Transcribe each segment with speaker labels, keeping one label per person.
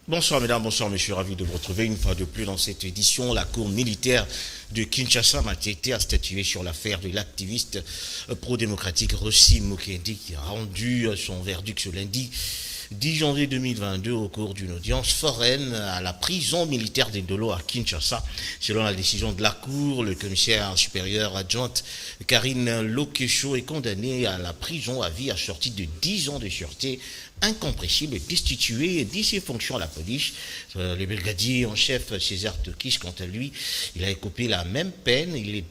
Speaker 1: Bonsoir mesdames, bonsoir messieurs, ravi de vous retrouver une fois de plus dans cette édition. La cour militaire de Kinshasa a statué sur l'affaire de l'activiste pro-démocratique Rossi Mukendi qui a rendu son verdict ce lundi 10 janvier 2022 au cours d'une audience foraine à la prison militaire d'Endolo à Kinshasa. Selon la décision de la Cour, le commissaire supérieur adjointe Karine Lokesho est condamnée à la prison à vie assortie de 10 ans de sûreté incompressible, destitué de ses fonctions à la police. Le brigadier en chef César Tokis, quant à lui, il a écopé la même peine. Il est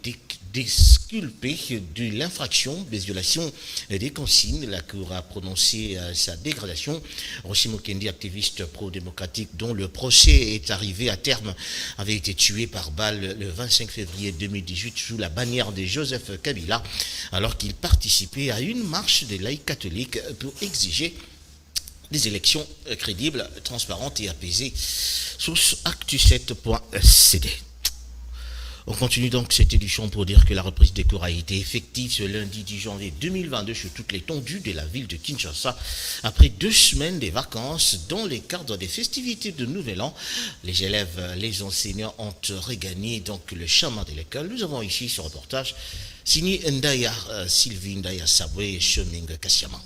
Speaker 1: disculpé de l'infraction des violations des consignes. La Cour a prononcé sa dégradation. Rossi Mukendi, activiste pro-démocratique dont le procès est arrivé à terme, avait été tué par balle le 25 février 2018 sous la bannière de Joseph Kabila alors qu'il participait à une marche des laïcs catholiques pour exiger des élections crédibles, transparentes et apaisées. Source actu7.cd. On continue donc cette édition pour dire que la reprise des cours a été effective ce lundi 10 janvier 2022 sur toute l'étendue de la ville de Kinshasa. Après 2 semaines de vacances, dans le cadre des festivités de Nouvel An, les élèves, les enseignants ont regagné donc le chemin de l'école. Nous avons ici ce reportage signé Ndaya Sylvie Ndaya Sabwe et Cheming Kassiama.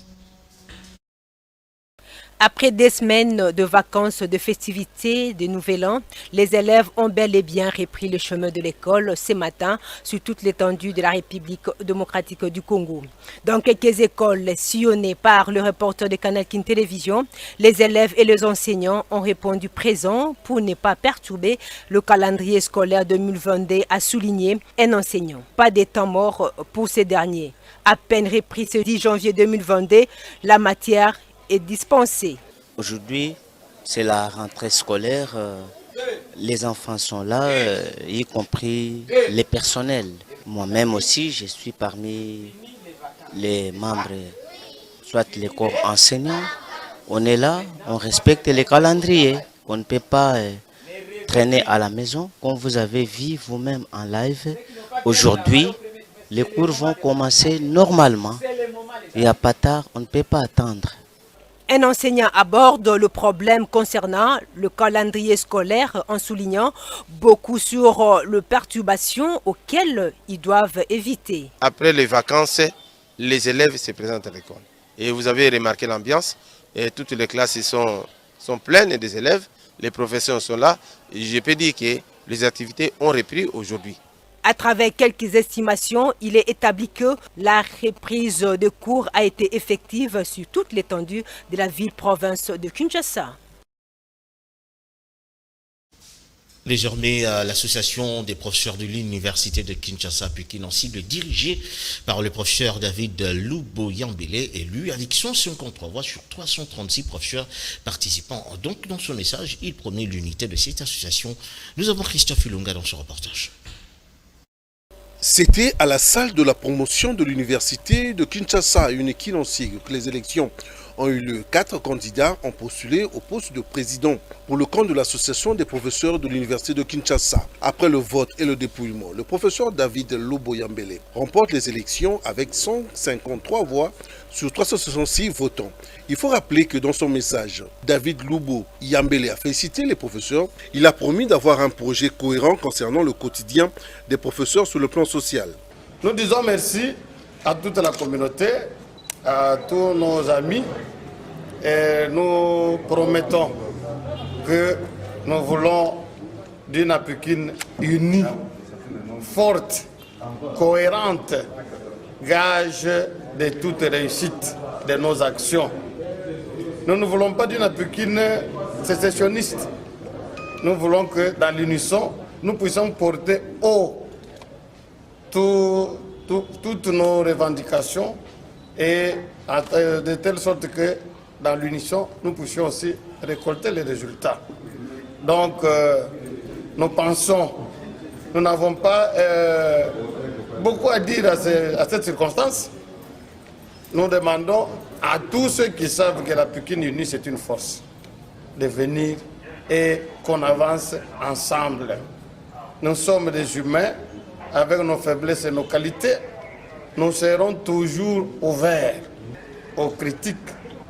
Speaker 2: Après des semaines de vacances, de festivités, de Nouvel An, les élèves ont bel et bien repris le chemin de l'école ce matin sur toute l'étendue de la République démocratique du Congo. Dans quelques écoles sillonnées par le reporter de Canal King Télévision, les élèves et les enseignants ont répondu présents pour ne pas perturber le calendrier scolaire 2022, a souligné un enseignant. Pas de temps mort pour ces derniers. À peine repris ce 10 janvier 2022, la matière est dispensé.
Speaker 3: Aujourd'hui, c'est la rentrée scolaire. Les enfants sont là, y compris les personnels. Moi-même aussi, je suis parmi les membres, soit les corps enseignants. On est là, on respecte les calendriers. On ne peut pas traîner à la maison. Comme vous avez vu vous-même en live, aujourd'hui, les cours vont commencer normalement. Il n'y a pas tard, on ne peut pas attendre.
Speaker 2: Un enseignant aborde le problème concernant le calendrier scolaire en soulignant beaucoup sur les perturbations auxquelles ils doivent éviter.
Speaker 4: Après les vacances, les élèves se présentent à l'école. Et vous avez remarqué l'ambiance, et toutes les classes sont pleines des élèves, les professeurs sont là. Et je peux dire que les activités ont repris aujourd'hui.
Speaker 2: À travers quelques estimations, il est établi que la reprise de cours a été effective sur toute l'étendue de la ville-province de Kinshasa.
Speaker 1: Désormais, l'association des professeurs de l'université de Kinshasa, Pékin, en cible, dirigée par le professeur David Luboyambele, élu avec 153 voix sur 336 professeurs participants. Donc, dans son message, il promet l'unité de cette association. Nous avons Christophe Ilunga dans ce reportage.
Speaker 5: C'était à la salle de la promotion de l'université de Kinshasa, une équinocie, que les élections ont eu lieu. 4 candidats ont postulé au poste de président pour le compte de l'association des professeurs de l'université de Kinshasa. Après le vote et le dépouillement, le professeur David Luboyambele remporte les élections avec 153 voix sur 366 votants. Il faut rappeler que dans son message, David Luboyambele a félicité les professeurs. Il a promis d'avoir un projet cohérent concernant le quotidien des professeurs sur le plan social.
Speaker 6: Nous disons merci à toute la communauté, à tous nos amis, et nous promettons que nous voulons d'une Pékin unie, forte, cohérente, gage de toute réussite de nos actions. Nous ne voulons pas d'une Pékin sécessionniste. Nous voulons que dans l'unisson, nous puissions porter haut toutes nos revendications et de telle sorte que dans l'unisson, nous puissions aussi récolter les résultats. Donc, nous pensons, nous n'avons pas beaucoup à dire à cette circonstance. Nous demandons à tous ceux qui savent que la Pékin unie, c'est une force, de venir et qu'on avance ensemble. Nous sommes des humains, avec nos faiblesses et nos qualités. Nous serons toujours ouverts aux critiques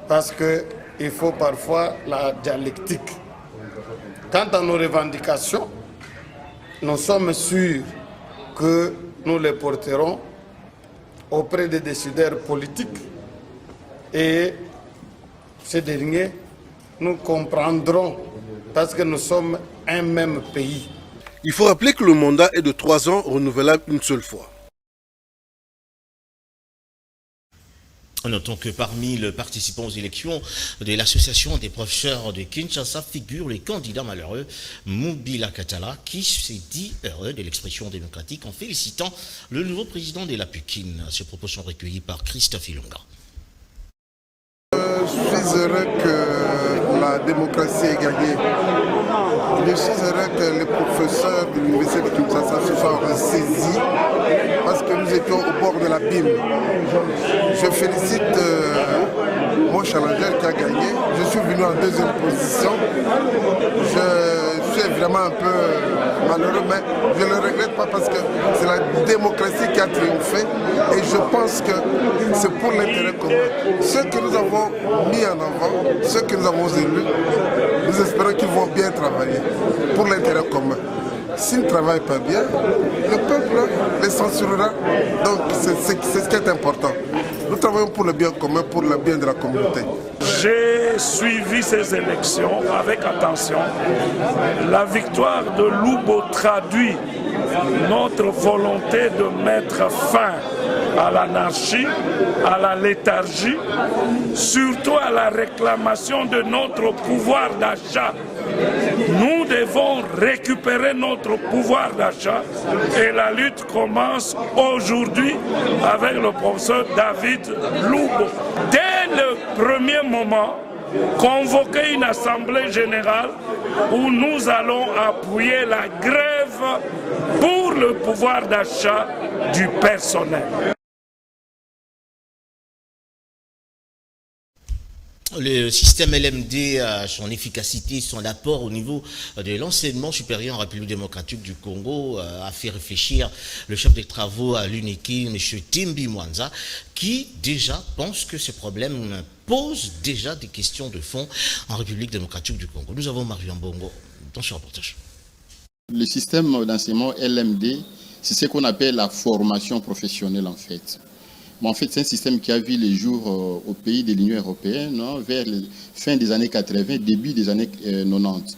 Speaker 6: parce qu'il faut parfois la dialectique. Quant à nos revendications, nous sommes sûrs que nous les porterons auprès des décideurs politiques et ces derniers nous comprendront parce que nous sommes un même pays.
Speaker 5: Il faut rappeler que le mandat est de 3 ans, renouvelable une seule fois.
Speaker 1: Notons que parmi les participants aux élections de l'association des professeurs de Kinshasa figure le candidat malheureux Moubila Katala qui s'est dit heureux de l'expression démocratique en félicitant le nouveau président de la Pukine. Ces propos sont recueillis par Christophe Ilonga.
Speaker 7: Je suis heureux que la démocratie ait gagné. Je suis heureux que les professeurs de l'université de Kinshasa se soient ressaisis parce que nous étions au bord de l'abîme. Je félicite mon challenger qui a gagné. Je suis venu en 2e position. Je suis vraiment un peu malheureux, mais je ne le regrette pas parce que c'est la démocratie qui a triomphé et je pense que c'est pour l'intérêt commun. Ceux que nous avons mis en avant, ceux que nous avons élus, nous espérons qu'ils vont bien travailler pour l'intérêt commun. S'ils ne travaillent pas bien, le peuple les censurera. Donc c'est ce qui est important. Nous travaillons pour le bien commun, pour le bien de la communauté.
Speaker 8: J'ai suivi ces élections avec attention. La victoire de Lubo traduit notre volonté de mettre fin à l'anarchie, à la léthargie, surtout à la réclamation de notre pouvoir d'achat. Nous devons récupérer notre pouvoir d'achat et la lutte commence aujourd'hui avec le professeur David Lubo. Dès le premier moment, convoquer une assemblée générale où nous allons appuyer la grève pour le pouvoir d'achat du personnel.
Speaker 1: Le système LMD, son efficacité, son apport au niveau de l'enseignement supérieur en République démocratique du Congo a fait réfléchir le chef des travaux à l'UNIKI, M. Timbi Mwanza, qui déjà pense que ce problème pose déjà des questions de fond en République démocratique du Congo. Nous avons Marion Bongo dans ce reportage.
Speaker 9: Le système d'enseignement LMD, c'est ce qu'on appelle la formation professionnelle en fait. Mais en fait, c'est un système qui a vu les jours au pays de l'Union européenne, vers la fin des années 80, début des années 90.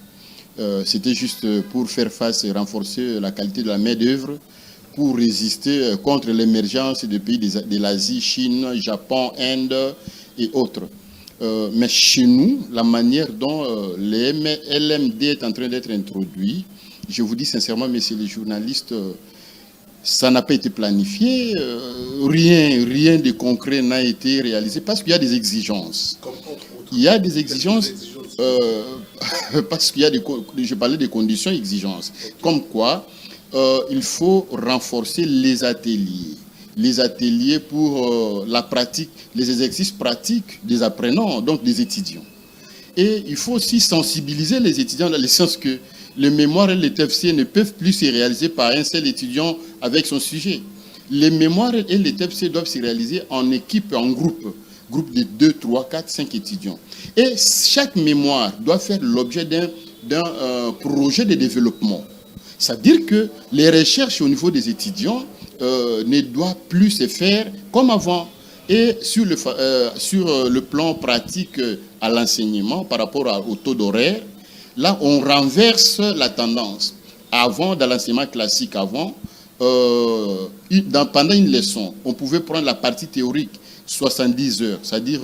Speaker 9: C'était juste pour faire face et renforcer la qualité de la main-d'œuvre, pour résister contre l'émergence des pays de l'Asie, Chine, Japon, Inde et autres. Mais chez nous, la manière dont le LMD est en train d'être introduit, je vous dis sincèrement, messieurs les journalistes, ça n'a pas été planifié, rien de concret n'a été réalisé parce qu'il y a des exigences. Il y a des exigences, parce qu'il y a je parlais des conditions exigences. Comme quoi, il faut renforcer les ateliers pour la pratique, les exercices pratiques des apprenants, donc des étudiants. Et il faut aussi sensibiliser les étudiants dans le sens que les mémoires et les TFC ne peuvent plus se réaliser par un seul étudiant avec son sujet. Les mémoires et les TFC doivent se réaliser en équipe, en groupe de 2, 3, 4, 5 étudiants. Et chaque mémoire doit faire l'objet d'un projet de développement. C'est-à-dire que les recherches au niveau des étudiants ne doivent plus se faire comme avant. Et sur le plan pratique à l'enseignement par rapport au taux d'horaire, là, on renverse la tendance. Avant, dans l'enseignement classique, pendant une leçon, on pouvait prendre la partie théorique, 70 heures, c'est-à-dire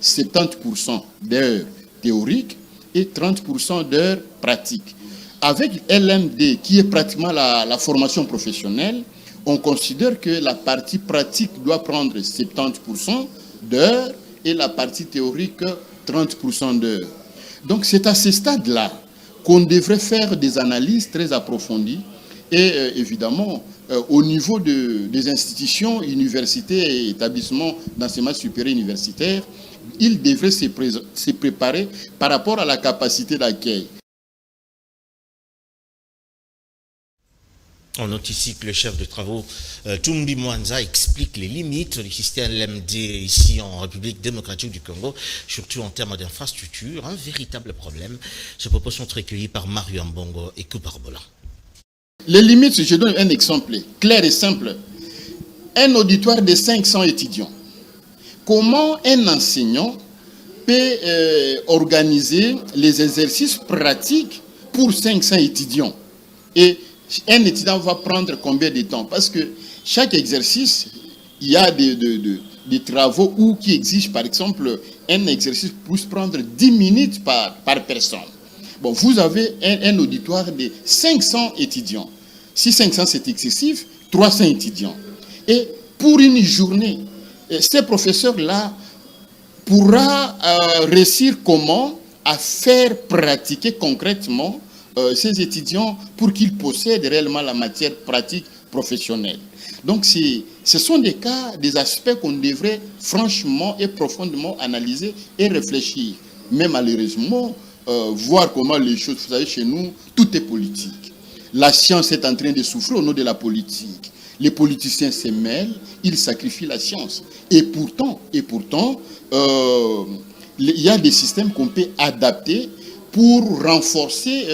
Speaker 9: 70% d'heures théoriques et 30% d'heures pratiques. Avec LMD, qui est pratiquement la formation professionnelle, on considère que la partie pratique doit prendre 70% d'heures et la partie théorique 30% d'heures. Donc c'est à ce stade-là qu'on devrait faire des analyses très approfondies et évidemment au niveau des institutions, universités et établissements d'enseignement supérieur universitaire, ils devraient se préparer par rapport à la capacité d'accueil.
Speaker 1: On note ici que le chef de travaux Tumbi Mwanza explique les limites du système LMD ici en République démocratique du Congo, surtout en termes d'infrastructure, un véritable problème. Ces propos sont recueillis par Mario Mbongo et Couparbola.
Speaker 9: Les limites, je donne un exemple clair et simple. Un auditoire de 500 étudiants. Comment un enseignant peut organiser les exercices pratiques pour 500 étudiants? Et un étudiant va prendre combien de temps? Parce que chaque exercice, il y a des travaux qui exigent, par exemple, un exercice puisse prendre 10 minutes par personne. Bon, vous avez un auditoire de 500 étudiants. Si 500 c'est excessif, 300 étudiants. Et pour une journée, ces professeurs-là pourra réussir comment à faire pratiquer concrètement ces étudiants pour qu'ils possèdent réellement la matière pratique professionnelle. Donc ce sont des cas, des aspects qu'on devrait franchement et profondément analyser et réfléchir. Mais malheureusement, voir comment les choses, vous savez, chez nous, tout est politique. La science est en train de souffrir au nom de la politique. Les politiciens se mêlent, ils sacrifient la science. Et pourtant, il y a des systèmes qu'on peut adapter pour renforcer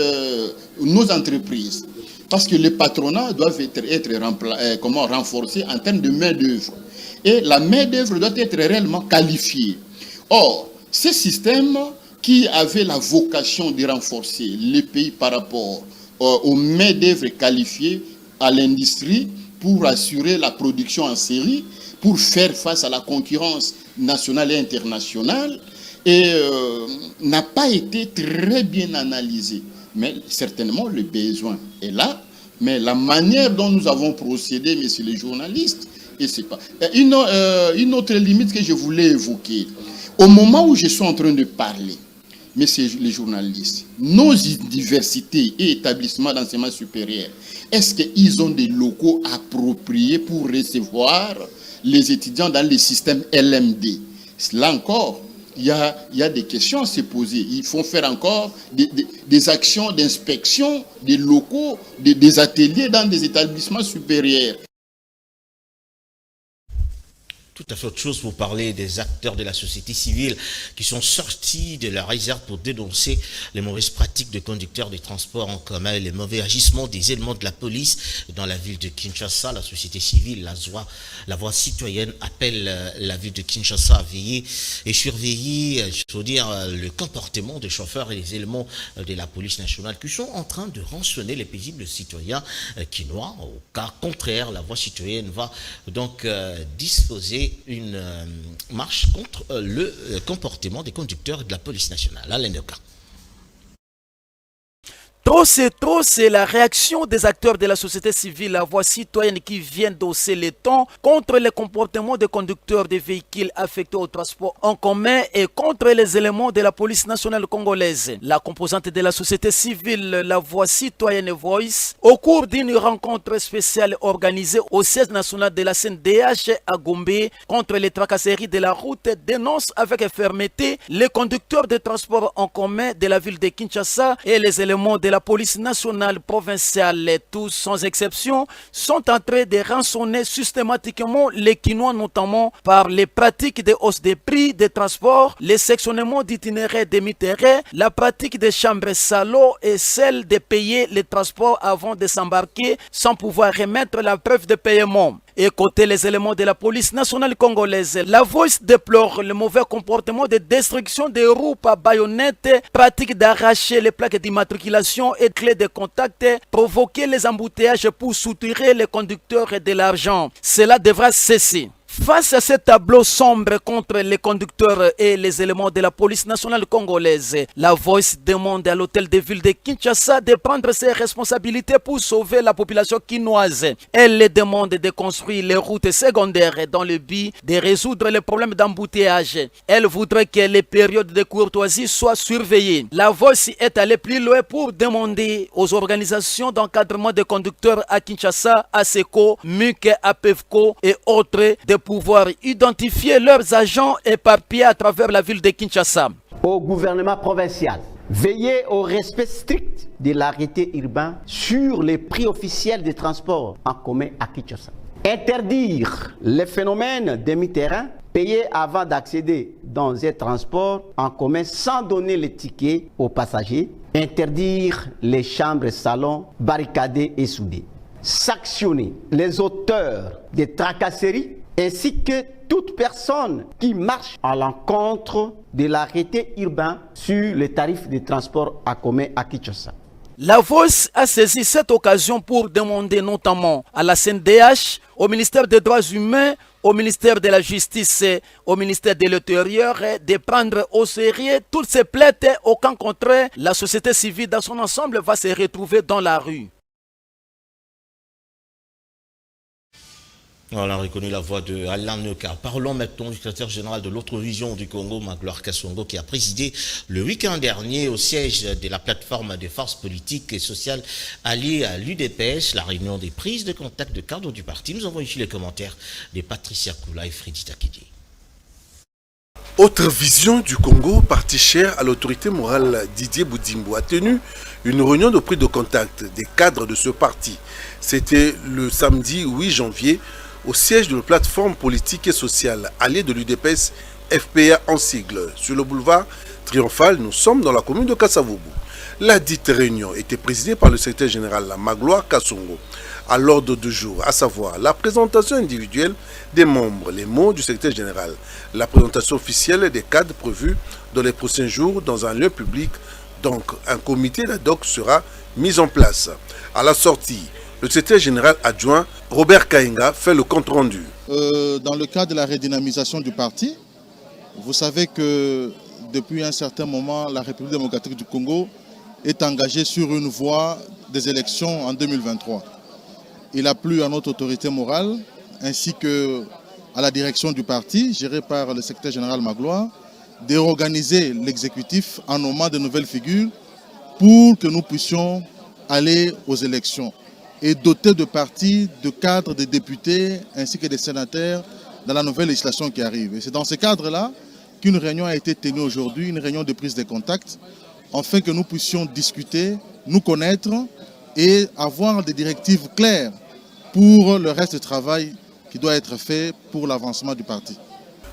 Speaker 9: nos entreprises. Parce que les patronats doivent être renforcés en termes de main-d'œuvre. Et la main-d'œuvre doit être réellement qualifiée. Or, ces systèmes qui avaient la vocation de renforcer les pays par rapport aux main-d'œuvre qualifiées à l'industrie pour assurer la production en série, pour faire face à la concurrence nationale et internationale, et n'a pas été très bien analysé. Mais certainement, le besoin est là, mais la manière dont nous avons procédé, messieurs les journalistes, et c'est pas... Une autre limite que je voulais évoquer, au moment où je suis en train de parler, messieurs les journalistes, nos universités et établissements d'enseignement supérieur, est-ce qu'ils ont des locaux appropriés pour recevoir les étudiants dans les systèmes LMD? Là encore, il y a des questions à se poser. Il faut faire encore des actions d'inspection des locaux, des ateliers dans des établissements supérieurs.
Speaker 1: Tout à fait autre chose, vous parlez des acteurs de la société civile qui sont sortis de la réserve pour dénoncer les mauvaises pratiques de conducteurs des transports en commun et les mauvais agissements des éléments de la police dans la ville de Kinshasa. La société civile, la voix citoyenne appelle la ville de Kinshasa à veiller et surveiller, il faut dire, le comportement des chauffeurs et des éléments de la police nationale qui sont en train de rançonner les paisibles citoyens quinois. Au cas contraire, la voix citoyenne va donc disposer une marche contre le comportement des conducteurs de la police nationale. Alain Noka.
Speaker 10: Trop, c'est la réaction des acteurs de la société civile, la voix citoyenne qui vient d'hausser les tons contre les comportements des conducteurs des véhicules affectés au transport en commun et contre les éléments de la police nationale congolaise. La composante de la société civile, la voix citoyenne Voice, au cours d'une rencontre spéciale organisée au siège national de la CNDH à Gombe contre les tracasseries de la route, dénonce avec fermeté les conducteurs de transport en commun de la ville de Kinshasa et les éléments de la police nationale provinciale, tous sans exception, sont en train de rançonner systématiquement les Quinois, notamment par les pratiques de hausse des prix des transports, les sectionnements d'itinéraires demi-terrains, la pratique des chambres salauds et celle de payer les transports avant de s'embarquer sans pouvoir remettre la preuve de paiement. Et côté les éléments de la police nationale congolaise, la Voice déplore le mauvais comportement de destruction des roues par baïonnettes, pratique d'arracher les plaques d'immatriculation et clés de contact, provoquer les embouteillages pour soutirer les conducteurs de l'argent. Cela devra cesser. Face à ce tableau sombre contre les conducteurs et les éléments de la police nationale congolaise, la Voice demande à l'hôtel de ville de Kinshasa de prendre ses responsabilités pour sauver la population quinoise. Elle les demande de construire les routes secondaires dans le but de résoudre les problèmes d'embouteillage. Elle voudrait que les périodes de courtoisie soient surveillées. La Voice est allée plus loin pour demander aux organisations d'encadrement des conducteurs à Kinshasa, ASECO, MUC, APEVCO et autres de pouvoir identifier leurs agents éparpillés à travers la ville de Kinshasa.
Speaker 11: au gouvernement provincial. Veiller au respect strict de l'arrêté urbain sur les prix officiels des transports en commun à Kinshasa. Interdire les phénomènes demi-terrain, payer avant d'accéder dans un transport en commun sans donner les tickets aux passagers. Interdire les chambres-salons barricadées et soudées. Sanctionner les auteurs des tracasseries ainsi que toute personne qui marche à l'encontre de l'arrêté urbain sur les tarifs de transport en commun à Kinshasa.
Speaker 10: La Voice a saisi cette occasion pour demander notamment à la CNDH, au ministère des Droits humains, au ministère de la Justice et au ministère de l'Intérieur de prendre au sérieux toutes ces plaintes. Au cas contraire, la société civile dans son ensemble va se retrouver dans la rue.
Speaker 1: On a reconnu la voix de Alain Neka. Parlons maintenant du secrétaire général de l'autre vision du Congo, Magloire Kasongo, qui a présidé le week-end dernier au siège de la plateforme des forces politiques et sociales alliées à l'UDPS, la réunion des prises de contact de cadre du parti. Nous avons ici les commentaires de Patricia Koula et Freddy Takidi.
Speaker 5: Autre vision du Congo, parti cher à l'autorité morale Didier Boudimbo, a tenu une réunion de prise de contact des cadres de ce parti. C'était le samedi 8 janvier au siège de la plateforme politique et sociale alliée de l'UDPS FPA en sigle. Sur le boulevard Triomphal, nous sommes dans la commune de Kasavubu. La dite réunion était présidée par le secrétaire général Magloire Kasongo. À l'ordre du jour, à savoir la présentation individuelle des membres, les mots du secrétaire général, la présentation officielle des cadres prévus dans les prochains jours dans un lieu public. Donc, un comité d'ad hoc sera mis en place. À la sortie, le secrétaire général adjoint Robert Kainga fait le compte-rendu.
Speaker 9: Dans le cadre de la redynamisation du parti, vous savez que depuis un certain moment, la République démocratique du Congo est engagée sur une voie des élections en 2023. Il a plu à notre autorité morale ainsi qu'à la direction du parti, gérée par le secrétaire général Magloire, de réorganiser l'exécutif en nommant de nouvelles figures pour que nous puissions aller aux élections et doter de partis, de cadres, de députés ainsi que des sénateurs dans la nouvelle législation qui arrive. Et c'est dans ce cadre-là qu'une réunion a été tenue aujourd'hui, une réunion de prise de contact, afin que nous puissions discuter, nous connaître et avoir des directives claires pour le reste du travail qui doit être fait pour l'avancement du parti.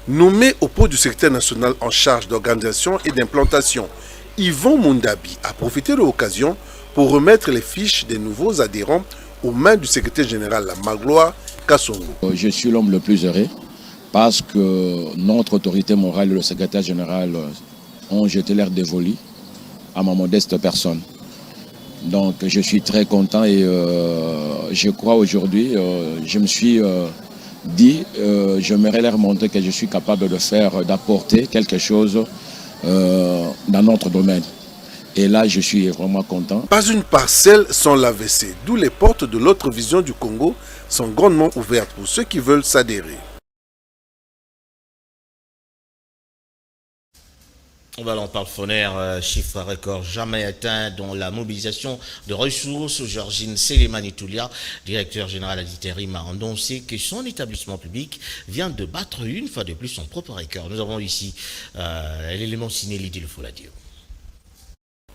Speaker 5: Nommé au poste du secrétaire national en charge d'organisation et d'implantation, Yvon Mundabi a profité de l'occasion pour remettre les fiches des nouveaux adhérents aux mains du secrétaire général Magloire Kasongo.
Speaker 12: Je suis l'homme le plus heureux parce que notre autorité morale et le secrétaire général ont jeté l'air dévolu à ma modeste personne. Donc je suis très content et je crois aujourd'hui, je me suis dit, j'aimerais leur montrer que je suis capable de faire, d'apporter quelque chose dans notre domaine. Et là, je suis vraiment content.
Speaker 5: Pas une parcelle sans l'AVC, d'où les portes de l'autre vision du Congo sont grandement ouvertes pour ceux qui veulent s'adhérer.
Speaker 1: On parle phonaire, chiffre record jamais atteint dans la mobilisation de ressources. Georgine Selemani-Toulia, directeur général à l'intérim, a annoncé que son établissement public vient de battre une fois de plus son propre record. Nous avons ici l'élément signé Lydie Le Fouladio.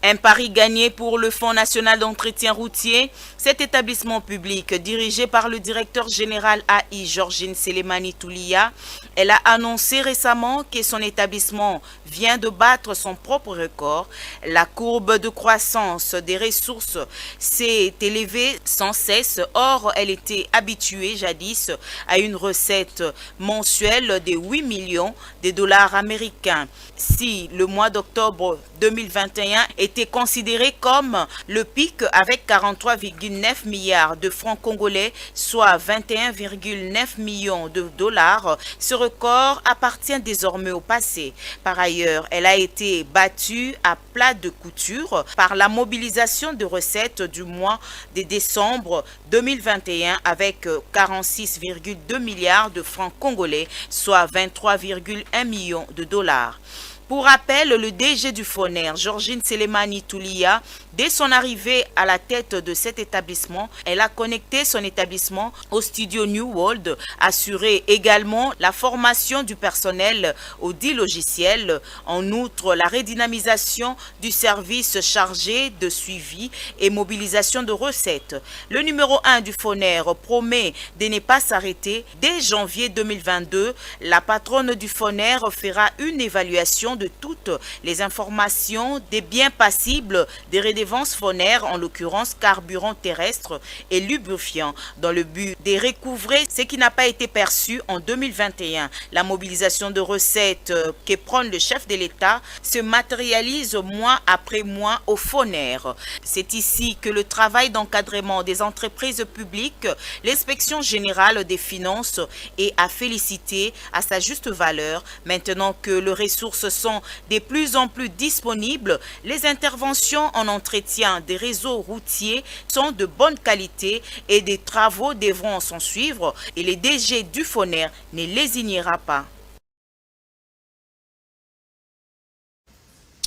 Speaker 13: Un pari gagné pour le Fonds national d'entretien routier. Cet établissement public, dirigé par le directeur général AI, Georgine Selemani-Toulia, elle a annoncé récemment que son établissement vient de battre son propre record. La courbe de croissance des ressources s'est élevée sans cesse. Or, elle était habituée jadis à une recette mensuelle de 8 millions de dollars américains. Si le mois d'octobre 2021 était considéré comme le pic avec 43,9 milliards de francs congolais, soit 21,9 millions de dollars, ce record appartient désormais au passé. Par ailleurs, elle a été battue à plat de couture par la mobilisation de recettes du mois de décembre 2021 avec 46,2 milliards de francs congolais, soit 23,1 millions de dollars. Pour rappel, le DG du FONER, Georgine Selemani Toulia, dès son arrivée à la tête de cet établissement, elle a connecté son établissement au studio New World, assuré également la formation du personnel aux 10 logiciels. En outre, la redynamisation du service chargé de suivi et mobilisation de recettes. Le numéro 1 du FONER promet de ne pas s'arrêter. Dès janvier 2022, la patronne du FONER fera une évaluation de toutes les informations des biens passibles des redevances FONER, en l'occurrence carburant terrestre et lubrifiant, dans le but de recouvrer ce qui n'a pas été perçu en 2021. La mobilisation de recettes que prône le chef de l'État se matérialise mois après mois au FONER. C'est ici que le travail d'encadrement des entreprises publiques, l'inspection générale des finances est à féliciter à sa juste valeur. Maintenant que les ressources sont de plus en plus disponibles, les interventions en entretien des réseaux routiers sont de bonne qualité et des travaux devront s'en suivre et les DG du FONER ne les ignorera pas.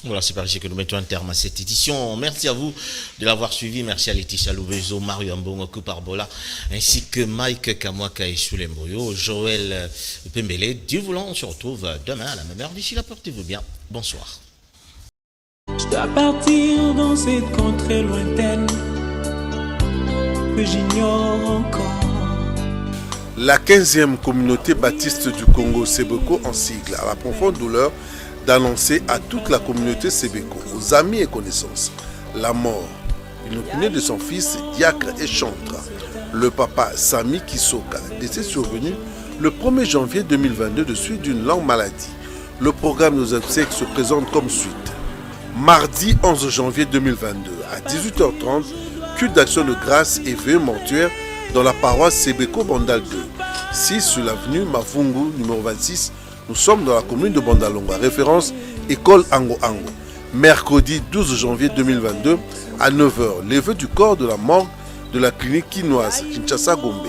Speaker 1: Voilà, c'est par ici que nous mettons un terme à cette édition. Merci à vous de l'avoir suivi. Merci à Laetitia Loubezo, Mario Ambongo, Kuparbola, ainsi que Mike Kamwaka et Soulemboyo, Joël Pembele. Dieu voulant, on se retrouve demain à la même heure. D'ici là, portez-vous bien. Bonsoir.
Speaker 14: Je dois partir dans cette contrée lointaine que j'ignore encore.
Speaker 5: La 15e communauté baptiste du Congo, Sebeko en sigle, a la profonde douleur d'annoncer à toute la communauté Sebeko, aux amis et connaissances, la mort inopinée de son fils, diacre et chantre, le papa Sami Kisoka, décès survenu le 1er janvier 2022 de suite d'une longue maladie. Le programme de nos obsèques se présente comme suite. Mardi 11 janvier 2022, à 18h30, culte d'action de grâce et vœux mortuaire dans la paroisse Sebeko Bandal 2, 6 sur l'avenue Mavungu, numéro 26. Nous sommes dans la commune de Bandalonga, référence école Ango Ango. Mercredi 12 janvier 2022 à 9h, les vœux du corps de la morgue de la clinique quinoise Kinshasa Gombe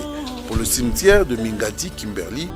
Speaker 5: pour le cimetière de Mingadi Kimberly